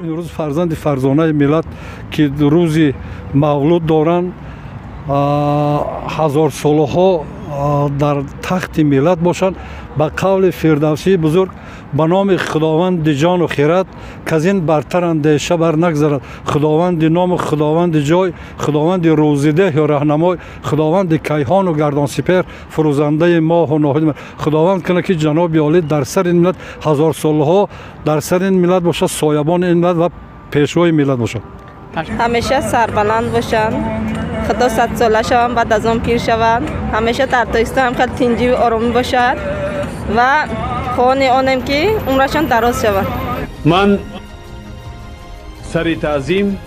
امروز فرزند فرزانه ملت که روزی مولود دارند هزار ساله ها در تخت ملت باشند. با قول فردوسی بزرگ به نام خداوند جان و خیرت که از این برتر اندیشه بر نگذرد. خداوند نام، خداوند جای، خداوند روزیده یا راهنمای، خداوند کیهان و گردان سپر، فروزنده ماه و ناهید. خداوند کنه که جناب عالی در سر این ملت هزار سالها در سر این ملت باشد، سایبان این ملت و پیشوای ملت باشد. همیشه سربلند باشند، خدا 100 ساله شوند، بعد از آن پیر شوند. همیشه در تایستان هم خیلی تنجی و آرامی باشد و خواهان آنم که عمرشان دراز شود. من سر تعظیم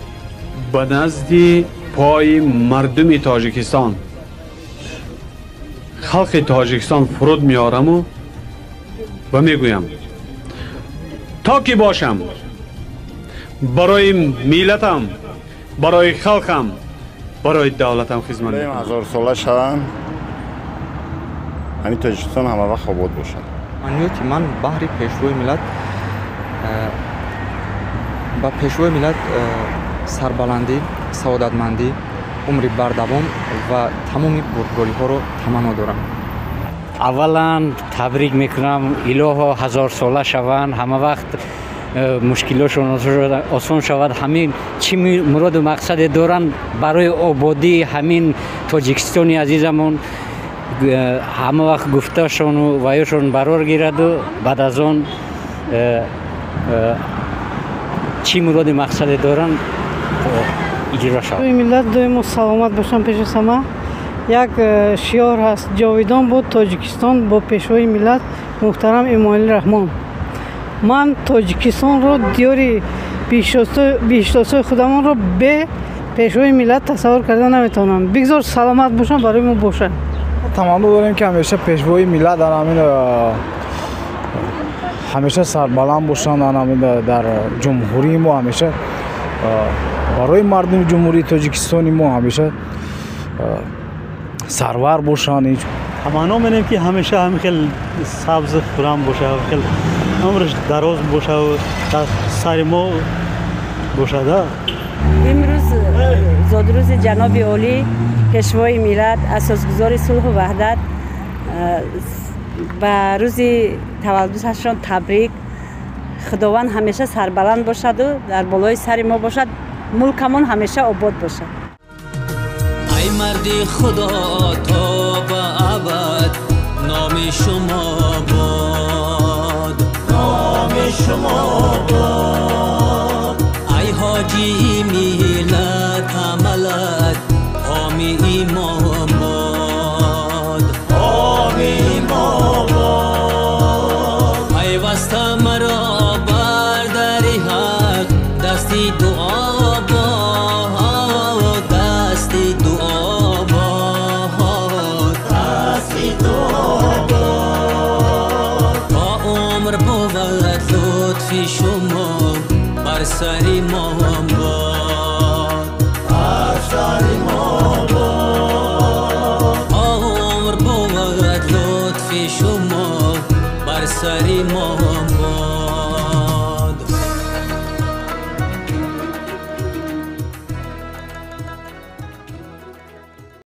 به نزد پای مردم تاجیکستان، خلق تاجیکستان فرود میارم و میگویم تا که باشم برای ملتم، برای خلقم، برای دولتم خدمت میکنم. هزار ساله شوند، همین تاجیکستان همه وقت آباد باشد. من بحری پیشروی ملت با پیشروی ملت سربلندی، سعادتمندی، عمری بردوام و تمامی بردگاری ها رو تمنا دارم. اولا تبریک میکنم الهی هزار ساله شوند، همه وقت مشکلشون آسان شود. همین چی مراد و مقصد دارن برای آبادی همین تاجیکستانی عزیزمون همه وقت گفتهشون و وایشون برار گیرد و بعد از آن چی مراد مقصد دارن اجرا شود. ملت دویم سلامت باشن. پیش از همه یک شعار هست: جاویدان بود تاجیکستان با پیشوای ملت محترم امانوئل رحمان. من تاجیکستان رو دیاری بیشتاسای خودمان رو به پیشوای ملت تصور کردن نمیتونم. بگذار سلامت باشن، برای ما باشن. تمام داریم که همیشه پیشوای ملت در همین همیشه سربلند باشن، در جمهوری ما همیشه برای مردم جمهوری تاجیکستانی ما همیشه سرور باشن. تمنا می‌کنیم که همیشه هم خیلی سبز خرم باشه، خیلی عمرش دراز باشه و در سر ما باشه. امروز زادروز جناب عالی پیشوای ملت، اساسگزار صلح و وحدت، به روز تولدشان تبریک. خداوند همیشه سربلند باشد و در بالای سر ما باشد، ملکمون همیشه آباد باشد. ای مرد خدا تا به ابد نام شما باد، نام شما باد. ای حاجی ملت عملت حامی ایمان باد، حامی ایمان باد. ای وسته مرا بر در حق دستی دعا باد، دستی دعا باد، دستی دعا باد. تا عمر بود لطف شما بر سر ما باد، بر سر ما باد. عمر بود لطف شما بر سر ما